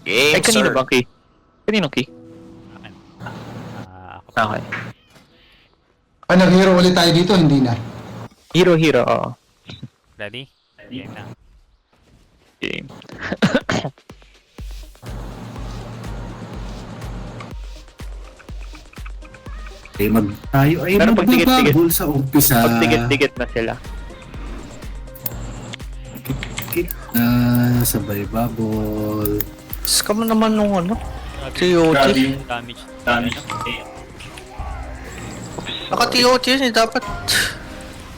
Game, Ay, kanino sir. bang key? Kanino key? Ako. Okay. Nag-hero ulit tayo dito, hindi na. Hero, oo. Ready? Game na. Game. Tayo ay Pero pag tigit-tigit- magbababol sa umpisa. Pag tigit-tigit na sila. Tigit na, sabay bubble. Scam naman nung ano. Grabe TOT. yung damage. Naka-TOT yun eh, dapat.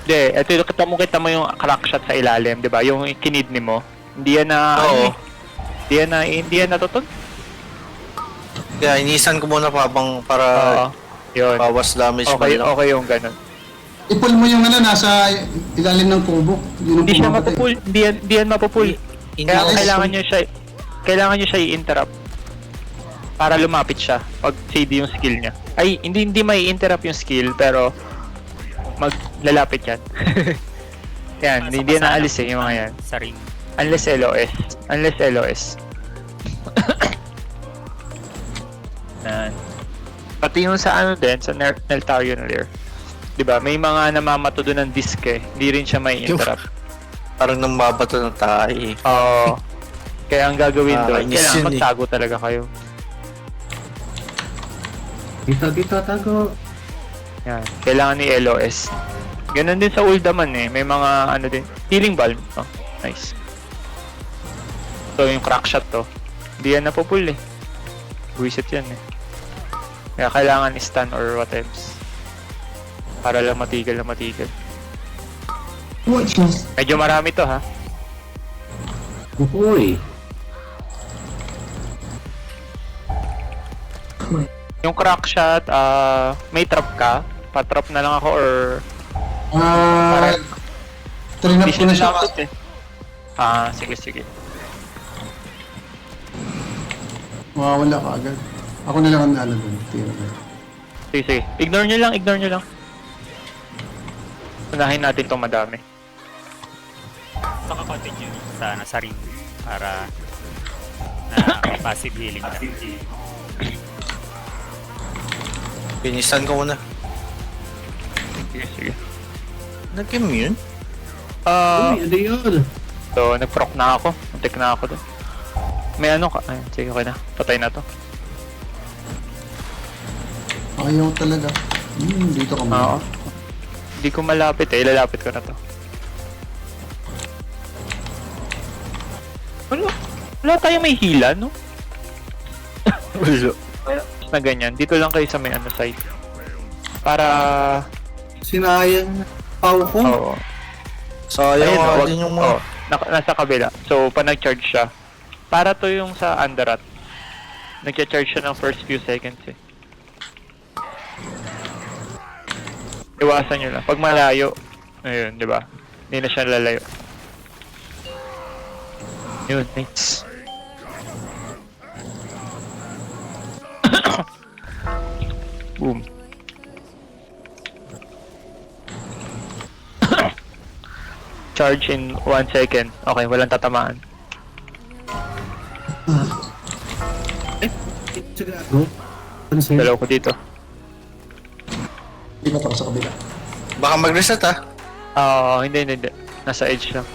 Hindi, ito kita mo yung crack shot sa ilalim, di ba? Yung kinidney mo. Hindi yan na... Oo. Hindi yan natutun. Kaya inisan ko muna pa habang para Oo. Yun. bawas damage Okay, man lang. okay yung ganun. I-pull mo yung nasa ilalim ng kubo. Yun ang Hindi siya pumamatay. mapupul. Hindi yan mapupul. Hindi Kaya ako- kailangan nyo siya i-interrupt. Para lumapit siya pag CD yung skill niya. Ay, hindi may interrupt yung skill, pero maglalapit yan. Yan, hindi yan naalis eh, yung mga yan. Sa ring. Unless LOS. Yan. Pati yung sa ano din, sa Neltarion Lair. Diba, may mga namamato doon ng disc eh. Hindi rin siya may interrupt. Parang nang mabato ng tayo eh. Oo. Kaya ang gagawin doon, Nakakainis kailangan yun eh. magtago talaga kayo. Dito, tago. Yan. Kailangan ni LOS. Ganun din sa Uldaman eh. May mga ano din. Healing Balm. Oh, nice. So yung crack shot to. Hindi yan napupul eh. Buisit yan eh. Kaya kailangan stun or what else. Para lang matigil. Medyo marami to ha. Uy. Yung crack shot, may trap ka. Pa-trap na lang ako or Trinap hindi ko na siya. nakapit eh. Sige. Mawawala ka agad. Ako na lang ang naalam doon. Tira ko. Sige. Ignore nyo lang. Unahin natin tong madami. Naka-continue sa ring para na passive healing na. Pinisan ko muna. Sige. Nag-immune? Uy, ano yun? So, nag-proc na ako. Muntik na ako doon. May ano ka? Ayun, sige, okay na. Patay na to. Ayaw talaga. Dito ka Oo. muna. Hindi ko malapit eh. Ilalapit ko na to. Wala tayo may hila, no? Wala. Na ganyan. Dito lang kayo sa may ano side. Para... Sinayang pau ko. Oo. Sayang Ayun, nga wag- din yung mga... oo, nasa kabila. So, pa nag-charge siya. Para to yung sa Andarat. Nag-charge siya ng first few seconds eh. Iwasan nyo lang. Pag malayo, ayun, di ba? Hindi na siya lalayo. Yun, thanks. Boom. Charge in 1 second. Okay, walang tatamaan. Tsaka ako. Ano sa'yo? Dalaw ko dito. Hindi ka pa sa kabila. Baka mag-reset ah. Hindi. Nasa edge lang.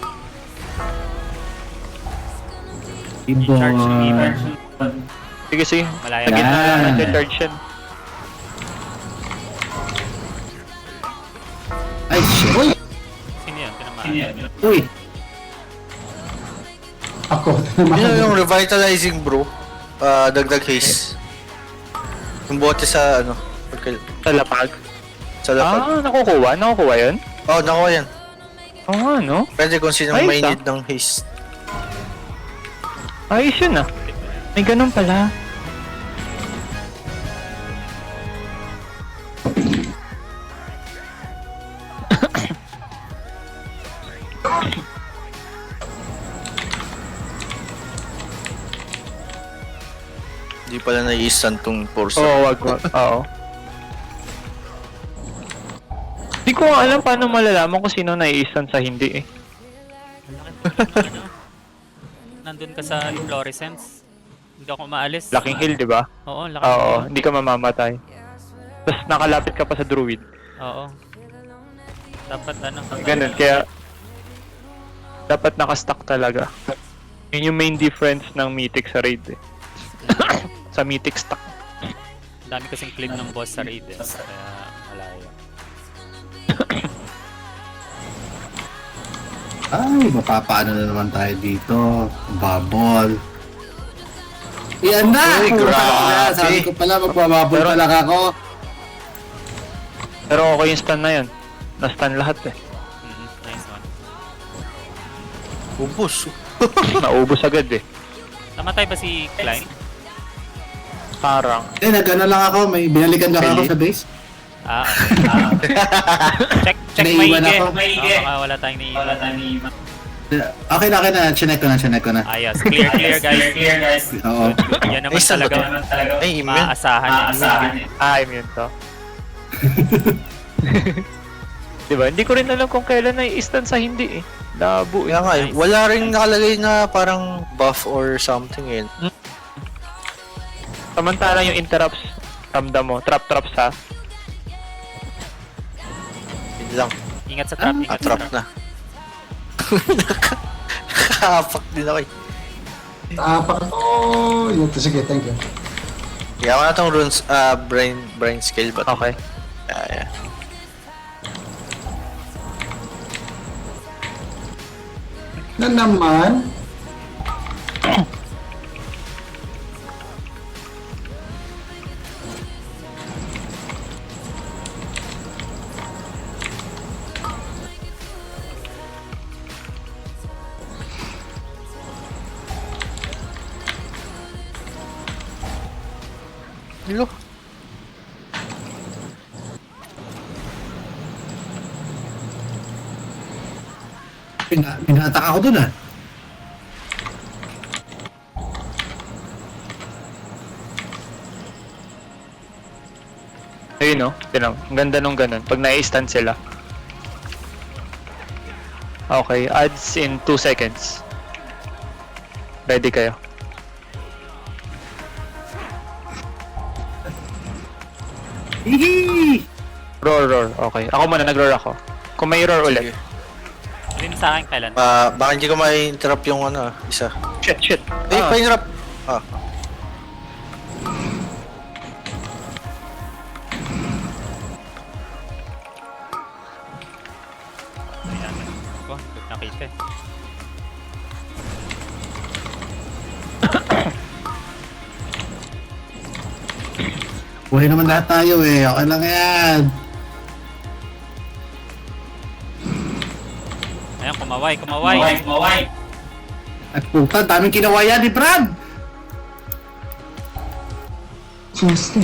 Ibo. Charge meter. Sige. Malaya Sa gitna na. lang nag-charge yan. Ay, shit. Uy! Sino yun? Tinamaan. Uy. Ako. Yun yung revitalizing bro. Dagdag haste. Yung bote sa ano. Sa lapag. Sa lapag. Nakukuha yun? Oh, nakuha yan. Oo nga, no? Pwede kung sino Ayos, may ah. need ng haste. Ayos yun ah. May ganun pala. Hindi pala nai-stun tong force. Oo, wag. Oo. Di ko nga alam paano malalaman kung sino nai-stun sa hindi eh. Nandun ka sa fluorescence. Hindi ako maalis. Laking hill, di ba? Oo, laking Oo, hill. hindi ka mamamatay. Tapos nakalapit ka pa sa druid. Oo. Dapat ano. Ganun, kaya dapat nakastack talaga. Yun yung main difference ng Mythic sa raid eh. Sa Mythic stack. Dami kasing clip ng boss sa raid eh. Kaya malayo. Ay, mapapaano na naman tayo dito. Bubble. Yan na! Uy, Puta grabe. na. Sabi ko pala, magbabubble Pero- pala ako. Pero okay yung stun na yun. Na-stun lahat eh. Nice one. Ubus. Naubos agad eh. Namatay ba si Klein? Parang. Eh, nag-ano lang ako. May binalikan lang ako Really? sa base. Ah, okay. check Naiiwan maigi. ako. Baka wala tayong naiiwan. Okay na. Chinek ko na. Ayos. Clear guys. Oo. Yan naman Ay, saan ba talaga. Ay, immune. Maaasahan. Immune to. Diba? Hindi ko rin alam kung kailan na-i-stun sa hindi eh. Labo eh. Kaya nga eh, wala rin nakalagay na parang buff or something eh. Samantalang yung interrupts, ramdam mo. Trap sa. Yun lang. Ingat sa trap. Ingat sa Trap trap. na. Nakapak din ako eh. Tapak. Oh, yun. Sige, thank you. Kaya ako na itong runes, brain scale ba? Okay. Yeah. Na naman. Hello? Pinatak ako dun ah. Ayun no, tinan mo. Ang ganda nung ganun. Pag nai-stun sila. Okay, adds in 2 seconds. Ready kayo. Hihi! Roar. Okay. Ako muna, nag-roar ako. Kung may roar ulit. Rin sa akin kailan? Baka hindi ko ma-interrupt yung ano, isa. Shit. Eh, pa-interrupt! Ah. Ayan. Ko, nakita eh. Buhay naman lahat tayo eh. Okay lang yan. Ayan, kumaway. At puta, daming kinawayan ni Brad! Susti.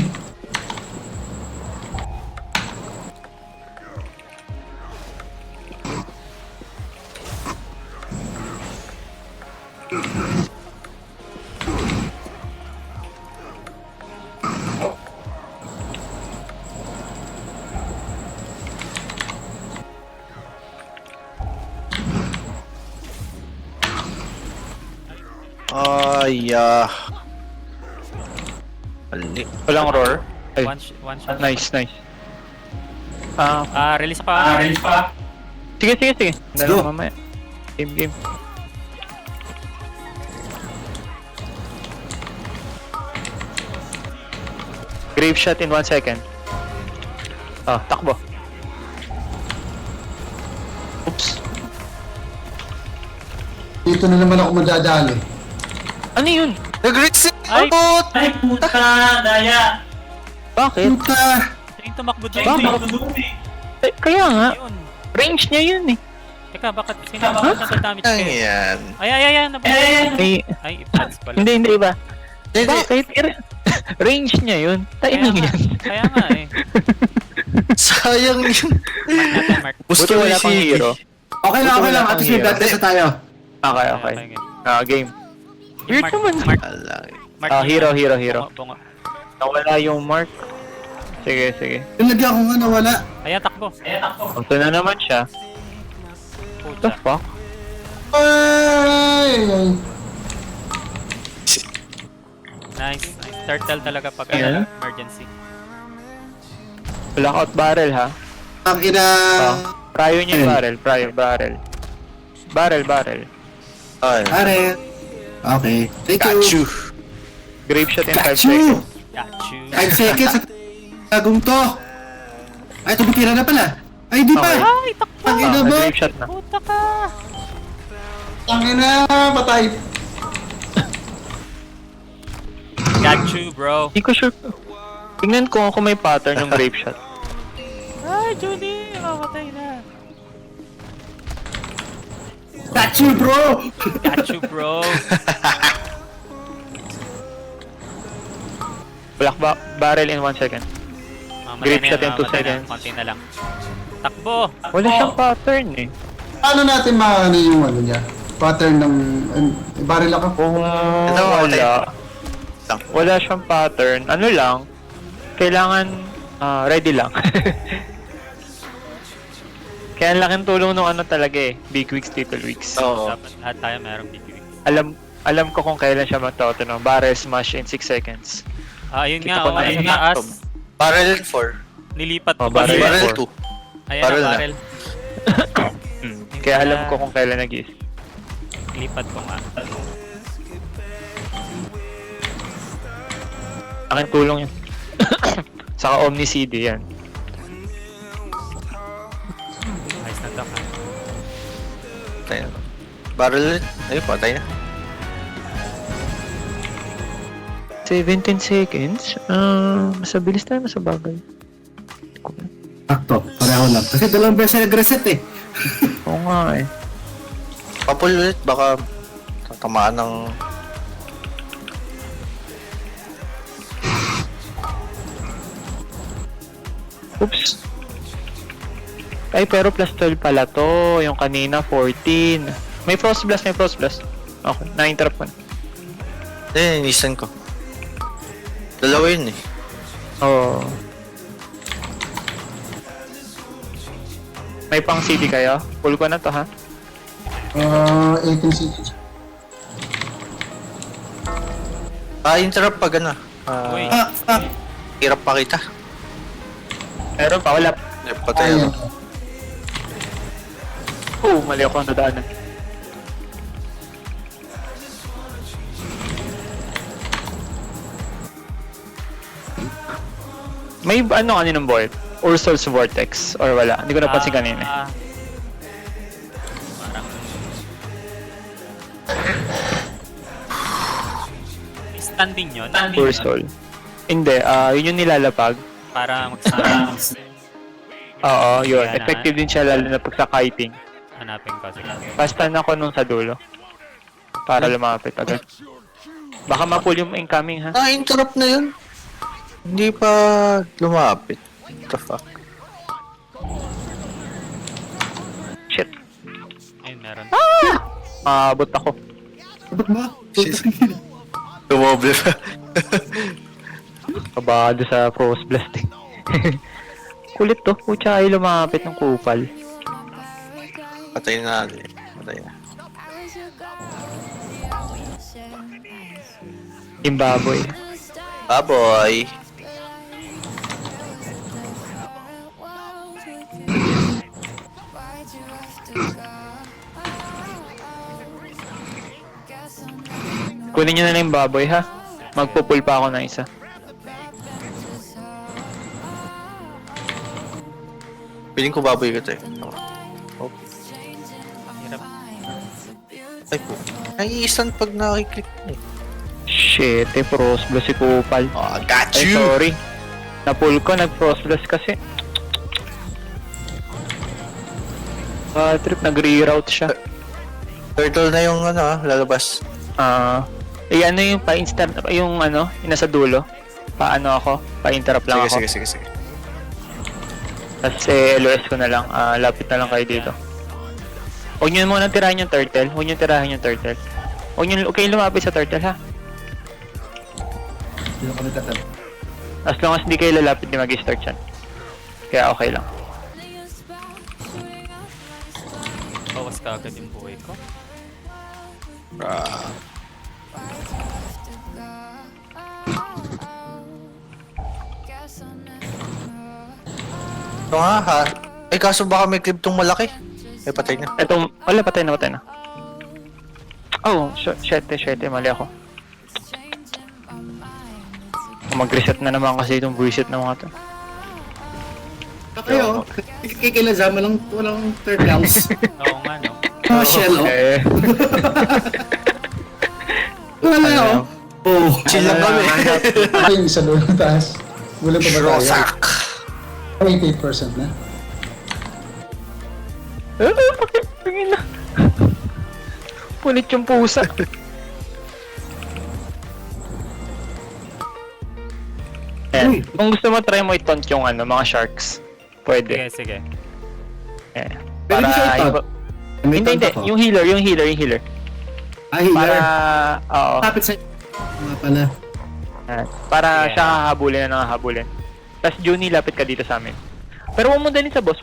Ay, Mali. Walang roar. Ay, One shot. nice. Release pa. Sige. Let's go. Mamaya. Game. Grave shot in 1 second. Takbo. Oops. Dito na naman ako madadali. Ano yun? Nag-reset! Ay! Abot! Bakit? Puta! Yung tumakbo doon. Kaya nga. Yun. Range niya yun eh. Teka, bakit sino nag-damage Ang kayo? yan. Ay, Ay, pads pala. Hindi ba? Hindi. Bakit? Range niya yun. Timing yan. Kaya nga eh. Sayang yun. Mark natin, Mark. Gusto Buti wala ni pang si... hero. Okay lang. Wala At pang least may hero. bloodless na tayo. Okay. game. Game. Weird Mark, naman. Mark, Alay. Mark. Hero. Bunga. Nawala yung mark. Sige. Nilagyan ko nga nawala. Ayan, takbo. Ito na naman siya. What the Pucha. fuck? Ay! Nice. Turtle talaga pag Ayan. emergency. Blackout barrel ha. Ang ina. Oh. Prayo niyo yung Ayun. barrel. Prayo, barrel. Barrel. Ay, Pare. Okay. Thank got you. you. Grape shot in 5 Got you. seconds. Got you. 5 seconds. Tagong to. Ay, tumitira na pala. Ay, di pa. Okay. Ay, takbo! Ang ina mo. Grape shot na. Puta ka! Ang ina, patay. Got you, bro. Hindi ko sure. Tingnan ko kung may pattern ng grape shot. Ay, Julie! Makamatay na. Got you, bro. Got you, bro. Barrel in 1 second. Mamatay Grape na shot yan, in 2 mamatay na. seconds. Konti na lang. Takbo! Wala siyang pattern eh. Paano natin maano yung ano niya? Pattern ng... baril ako. Kung Ito, wala. Lang. Wala siyang pattern. Ano lang. Kailangan ready lang. Kaya ang laking tulong nung ano talaga eh. Big weeks, little weeks. Oo. Dapat lahat tayo merong BB. Alam ko kung kailan siya matoto no. Barrel smash in 6 seconds. Ah, ayun Kita nga, ko oh, na ayun yung nga, laptop. as. Barrel 4. Nilipat Oh, ko barrel kasi. Barrel four. 2. Ayan barrel ang na. barrel. Kaya alam ko kung kailan nag-is. Nilipat ko nga. Aking tulong yun. Saka Omni CD yan. Ayos na to, ha? Patay na. Barrel ulit. Ayun, patay na. 17 seconds? Mas mabilis tayo, mas bagay. Sakto. Pareho lang. Kasi dalawang beses nag-reset eh. Oo nga eh. Papul ulit, baka tatamaan ng... Oops. Ay, pero plus 12 pala to. Yung kanina, 14. May frost blast. Okay, na-interrupt ko na. Eh, inisan ko. Dalawa yun eh. Oo. May pang CD kayo? Pull ko na to ha. 18 seconds. Interrupt pag ano. Uy, Hirap pa kita. Meron pa, wala. Patay Ayun. ako. Oh, mali ako ang nadaanan. May ano kaninang boy? Ursul's Vortex or wala? Hindi ko napansin kanina. Parang... Standing yun? Ursul. Hindi, yun yung nilalapag. Para mag-stand. Oo, yun. Yan, Effective din siya lalo na pag sa kiting. Hanapin ko. Sige. Pastan ako nung sa dulo. Para lumapit agad. Baka ma-pull yung incoming ha. Interrupt na yun. Hindi pa lumapit. What the fuck? Shit. Ayun, meron. Maabot ako. Ba't ba? Tumoble pa. Kabado sa Frost Blasting. Kulit to. Pucha ay lumapit ng kupal. Patay na natin. Patay na. Imbaboy. Boy. Kunin nyo na lang yung baboy ha. Magpupul pa ako ng isa. Piling ko baboy ka tayo. Oh. Hirap. Ay po. Nai-instant pag nakiklik mo. Shit, Frost Blast si kupal. Oh, got Ay, you! sorry. Napull ko, nag-Frost Blast kasi. Trip, nag-reroute siya. Turtle na yung lalabas. Ano yung pa-instant, yung ano, yung nasa dulo. Paano ako? Pa-interrupt lang ako. Sige. Tapos LOS ko na lang, lapit na lang kayo dito. Huwag nyo muna tirahin yung turtle. Huwag nyo tirahin yung turtle. Huwag kayong lumapit sa turtle ha. Hindi ako nagtatap. As long as hindi kayo lalapit, di mag-start yan. Kaya okay lang. Bawas ka agad yung buhay ko. Ito nga ha. Ay kaso baka may clip tong malaki. Ay patay na. Etong, wala, patay na. Oh, shit, mali ako. Mag-reset na naman kasi itong reset na mga to. Kayo, kay Zama lang, walang third rounds. Oo nga, no? Ah, shell, oh. Eh, Wala, oh. Oh. Chill lang kami. Ay, yung isa doon ang taas. Wala pa ba tayo? Rosak. 88% na. Tingin na. Punit yung pusa. Ayan. Kung gusto mo, try mo i-taunt yung mga sharks. Pwede. Sige. Ayan. Pwede siya i-taunt. May Hindi. taunt ako. Yung healer. Ah, healer. Para, oo. Kapit sa... Mga pala. Ayan. Para Yeah. siya hahabulin na nakahabulin. Tapos Juni, lapit ka dito sa amin. Pero huwag mo dalhin sa boss.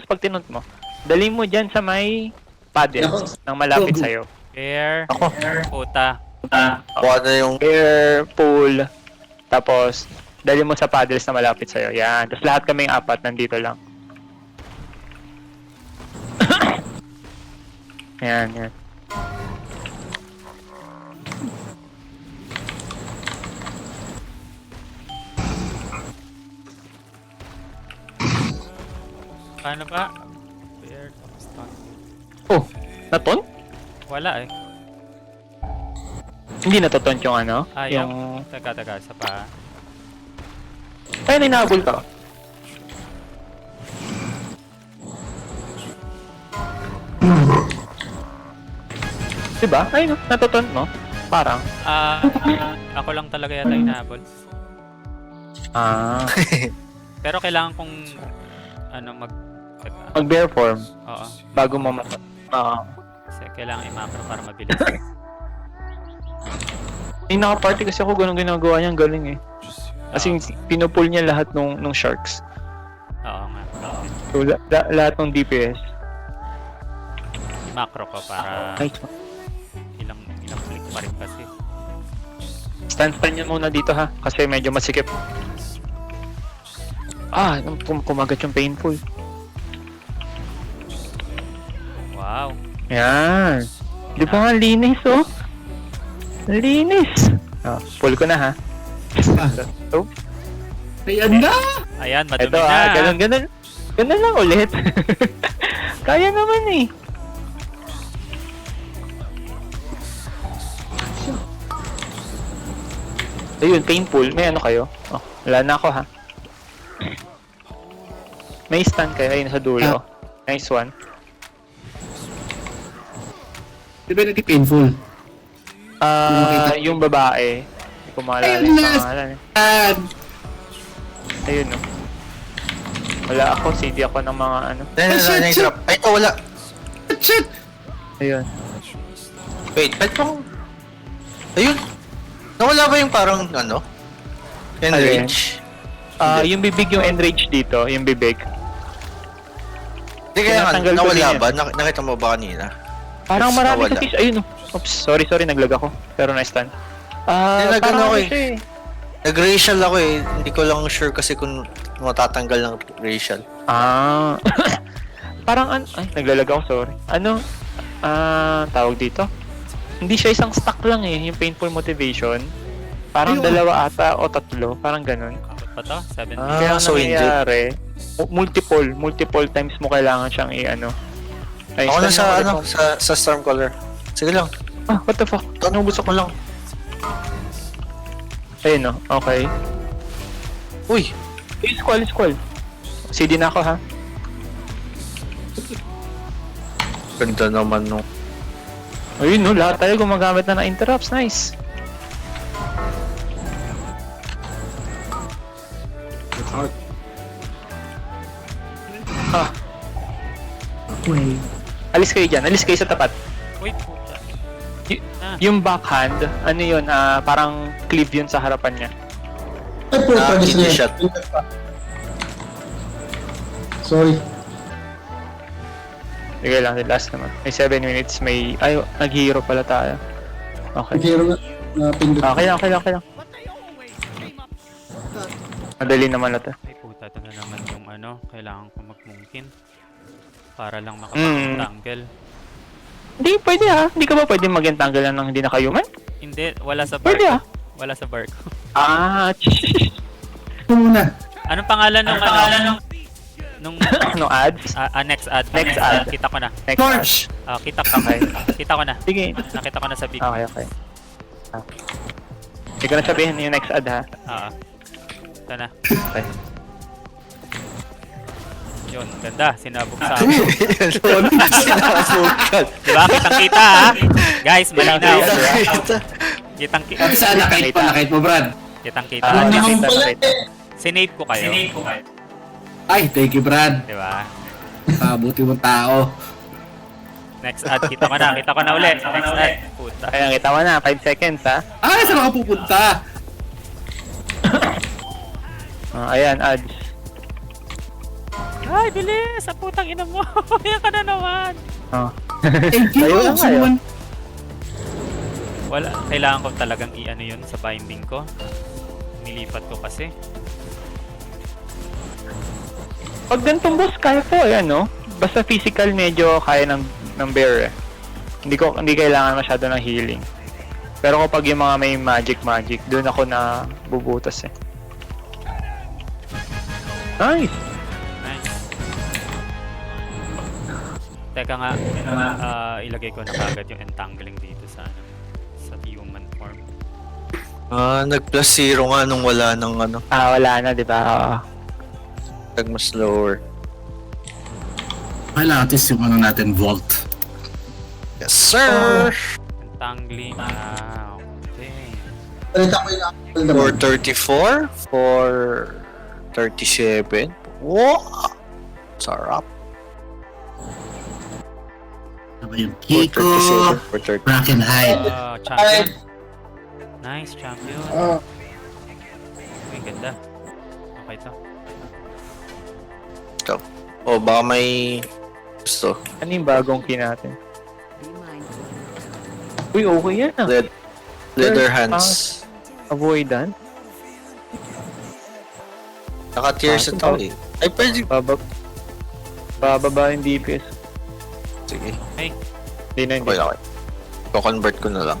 Pag tinunt mo. Dalhin mo dyan sa may paddles nang malapit Go. sa'yo. Air. Ako. Puta. Kuha na yung... Air, pool, tapos dalhin mo sa paddles na malapit sa'yo. Yan. Tapos lahat kaming apat nandito lang. Yan. Paano ba? Air, tapos taunt. Oh, naton? Wala eh. Hindi natuton yung Yung... Taga, sa paa. Ay, ninahabol ka. Diba? Ay, natuton mo. Parang. Ako lang talaga yata inahabol. Ah. Pero kailangan kong... Mag-bear form Oo. bago mo mat... Kasi kailangan i-macro para mabilis. Yung naka-party kasi ako ganun ginagawa niya, ang galing eh. Kasi pinupul niya lahat nung sharks. Oo nga. So, lahat ng DPS. Macro ko para Nice. ilang click pa rin kasi. Stand yan muna dito ha, kasi medyo masikip. Kumagat yung painful. Wow. Yan. Di ba nga linis oh? Linis! Pull ko na ha. So, Ayan na! Ayan, madumi ito na. ganun. Ganun lang ulit. Kaya naman eh. Ayun, painful. May ano kayo? Oh, wala na ako ha. May stun kayo, ayun sa dulo. Nice one. Di ba naging painful? Yung babae. Hindi ko maalala Ayun yung na! pangalan eh. Ayan! Ayun no. Wala ako, CD ako ng mga ano. Drop. Ay, ito wala. Shit! Ayun. Wait, pet pong... Ayun. Nawala ba yung parang enrage? Yung bibig yung enrage dito, yung bibig. Hindi kaya nga, Tinatanggal ko nawala din yan. ba? Nakita mo ba kanina? Parang Yes, marami nawala. kasi, ayun oh. Oops, sorry, naglag ako. Pero na-stun. Nilagyan Parang ako ano eh. siya eh. Nag-racial ako eh. Hindi ko lang sure kasi kung matatanggal ng racial. Parang ay, naglalag ako, sorry. Tawag dito? Hindi siya isang stack lang eh, yung painful motivation. Parang Ayun. dalawa ata o tatlo, parang ganun. Abot pa to? 7 Kaya ang so hindi. nangyayari, multiple times mo kailangan siyang Ay, Ako na stun sa mo ulit sa Stormcaller. Sige lang. what the fuck? Tanubos ko lang. Ayun no, okay. Uy! Squall. CD na ako ha. Ganda naman no. Ayun no, lahat tayo gumagamit na ng interrupts, nice. It's hard. Wait. Alis kayo dyan, alis kayo sa tapat. Uy, puta. Yung backhand, ano yun, parang cleave yun sa harapan niya. Ay, puta, gusto hindi niya. shot. Sorry. Sige lang, last naman. May 7 minutes, ay, nag-hero pala tayo. Okay. Nag-hero na pindot. Okay lang. Madali naman na to. Ay, puta. Ito na naman yung ano, kailangan ko magmungkin. Para lang makapag-tangle. Hindi, pwede ha. Hindi ka ba pwede mag-entangle lang ng hindi naka-human? Hindi, wala sa bar Pwede ko. ah. Wala sa bar ko. Ah, Ito muna. Anong pangalan nung nung no ads? next ad. Next ad. Kita ko na. Next Torch! Kita ko. Kita ko na. Sige. Nakita ko na sa big. Okay. Hindi ko na sabihin yung next ad ha. Ito na. Okay. Yun, ganda. Sinabog sa akin. Sinasukat. Diba? Kitang-kita ha. Guys, malinaw. Kitang-kita. At saan nakait mo, Brad? Kitang-kita. Nakita. Sinave ko kayo. Ay, thank you, Brad. Diba? Buti mong tao. Next ad. Kita ko na ulit. Next ad. Puta. Kaya kita mo na, 5 seconds ha. Saan ako pupunta? Ayan, ads. Ay, bilis! Sa putang ina mo! Yan ka na naman! Oh. Thank you. Ayun lang kayo. Suman. Wala, kailangan ko talagang i-ano yun sa binding ko. Nilipat ko kasi. Pag ganitong boss, kaya po, ayan no? Basta physical, medyo kaya ng bear eh. Hindi kailangan masyado ng healing. Pero kapag yung mga may magic, doon ako na bubutas eh. Nice! Nice. Teka nga, ilagay ko na kagad yung entangling dito sa human form. Nag-plus 0 nga nung wala ng ano. Wala na, di ba? Oo. Nag mas lower. Kailangan natin yung ano natin, Vault. Yes, sir! Entangling, okay. Balita ko yung apple naman. 434? 437? Wow! Sarap. Ano ba yung Kiko? 437, 430. Bracken Hide. Champion. Nice, champion. Ah, Uy, ganda. Okay to. Ikaw. O, baka may gusto. Ano yung bagong key natin? Uy, okay yan ah. Leather hands. Avoidan. Naka-tears ito eh. Ay, pwede. Bababa yung DPS. Sige. Hey, Hindi na, hindi. Okay. Ko-convert ko na lang.